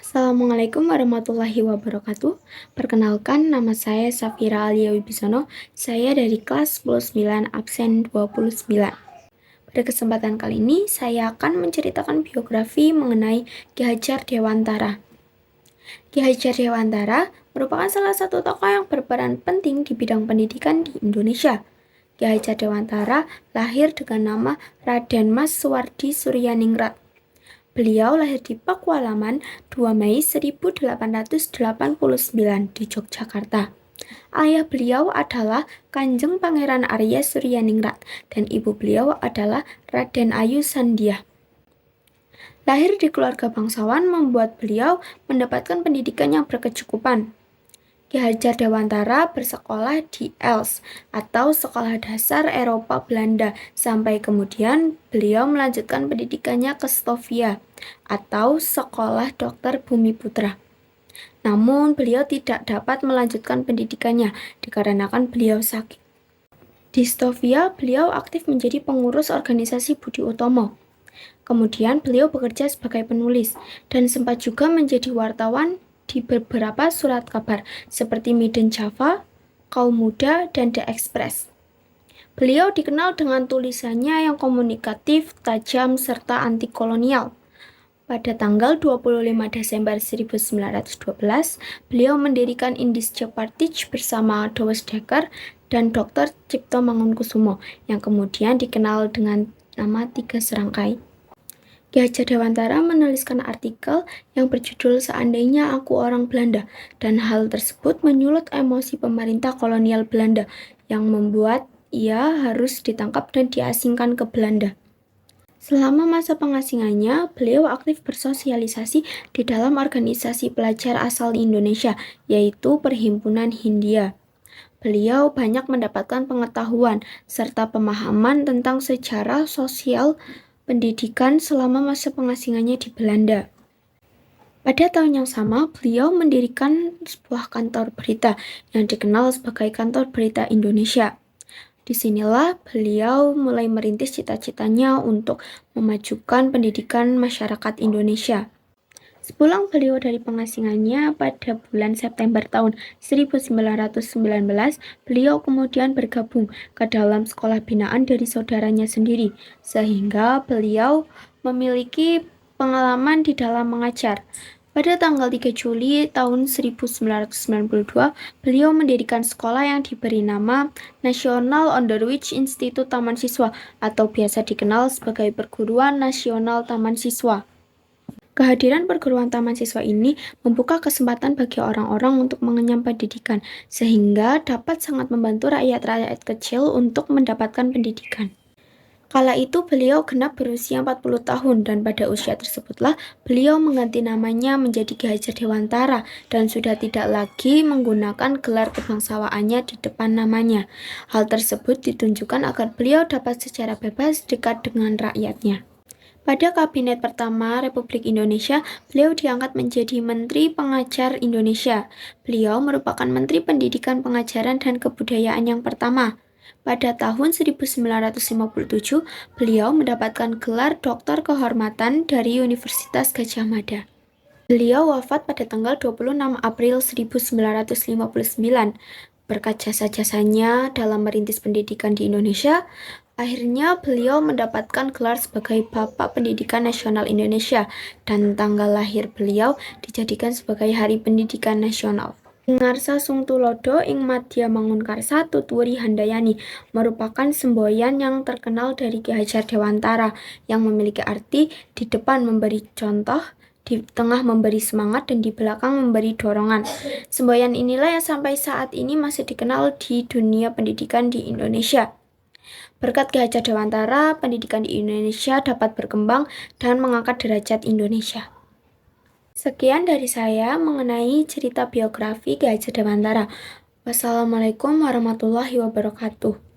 Assalamualaikum warahmatullahi wabarakatuh. Perkenalkan, nama saya Safira Alia Wibisono. Saya dari kelas 10 absen 29. Pada kesempatan kali ini, saya akan menceritakan biografi mengenai Ki Hajar Dewantara. Ki Hajar Dewantara merupakan salah satu tokoh yang berperan penting di bidang pendidikan di Indonesia. Ki Hajar Dewantara lahir dengan nama Raden Mas Suwardi Suryaningrat. Beliau lahir di Pakualaman 2 Mei 1889 di Yogyakarta. Ayah beliau adalah Kanjeng Pangeran Arya Suryaningrat dan ibu beliau adalah Raden Ayu Sandiah. Lahir di keluarga bangsawan membuat beliau mendapatkan pendidikan yang berkecukupan. Ki Hajar Dewantara bersekolah di ELS atau Sekolah Dasar Eropa Belanda sampai kemudian beliau melanjutkan pendidikannya ke Stovia atau Sekolah Dokter Bumi Putra. Namun beliau tidak dapat melanjutkan pendidikannya dikarenakan beliau sakit. Di Stovia beliau aktif menjadi pengurus organisasi Budi Utomo. Kemudian beliau bekerja sebagai penulis dan sempat juga menjadi wartawan di beberapa surat kabar seperti Midden Java, Kaum Muda, dan The Express. Beliau dikenal dengan tulisannya yang komunikatif, tajam, serta anti-kolonial. Pada tanggal 25 Desember 1912, beliau mendirikan Indische Partij bersama Douwe Dekker dan Dr. Cipto Mangunkusumo yang kemudian dikenal dengan nama Tiga Serangkai. Ki Hajar Dewantara menuliskan artikel yang berjudul Seandainya Aku Orang Belanda, dan hal tersebut menyulut emosi pemerintah kolonial Belanda yang membuat ia harus ditangkap dan diasingkan ke Belanda. Selama masa pengasingannya, beliau aktif bersosialisasi di dalam organisasi pelajar asal Indonesia, yaitu Perhimpunan Hindia. Beliau banyak mendapatkan pengetahuan serta pemahaman tentang sejarah sosial pendidikan selama masa pengasingannya di Belanda. Pada tahun yang sama, beliau mendirikan sebuah kantor berita yang dikenal sebagai Kantor Berita Indonesia. Disinilah beliau mulai merintis cita-citanya untuk memajukan pendidikan masyarakat Indonesia. Sepulang beliau dari pengasingannya pada bulan September tahun 1919, beliau kemudian bergabung ke dalam sekolah binaan dari saudaranya sendiri, sehingga beliau memiliki pengalaman di dalam mengajar. Pada tanggal 3 Juli tahun 1992, beliau mendirikan sekolah yang diberi nama National Onderwijs Instituut Taman Siswa atau biasa dikenal sebagai Perguruan Nasional Taman Siswa. Kehadiran perguruan taman siswa ini membuka kesempatan bagi orang-orang untuk mengenyam pendidikan, sehingga dapat sangat membantu rakyat-rakyat kecil untuk mendapatkan pendidikan. Kala itu beliau genap berusia 40 tahun dan pada usia tersebutlah beliau mengganti namanya menjadi Ki Hajar Dewantara dan sudah tidak lagi menggunakan gelar kebangsawaannya di depan namanya. Hal tersebut ditunjukkan agar beliau dapat secara bebas dekat dengan rakyatnya. Pada Kabinet pertama Republik Indonesia, beliau diangkat menjadi Menteri Pengajar Indonesia. Beliau merupakan Menteri Pendidikan, Pengajaran, dan Kebudayaan yang pertama. Pada tahun 1957, beliau mendapatkan gelar Doktor Kehormatan dari Universitas Gadjah Mada. Beliau wafat pada tanggal 26 April 1959. Berkat jasa-jasanya dalam merintis pendidikan di Indonesia, akhirnya beliau mendapatkan gelar sebagai Bapak Pendidikan Nasional Indonesia dan tanggal lahir beliau dijadikan sebagai Hari Pendidikan Nasional. Ngarsa Sung Tulodo ing Madya Mangunkarsa Tutwuri Handayani merupakan semboyan yang terkenal dari Ki Hajar Dewantara yang memiliki arti di depan memberi contoh, di tengah memberi semangat, dan di belakang memberi dorongan. Semboyan inilah yang sampai saat ini masih dikenal di dunia pendidikan di Indonesia. Berkat Ki Hajar Dewantara, pendidikan di Indonesia dapat berkembang dan mengangkat derajat Indonesia. Sekian dari saya mengenai cerita biografi Ki Hajar Dewantara. Wassalamualaikum warahmatullahi wabarakatuh.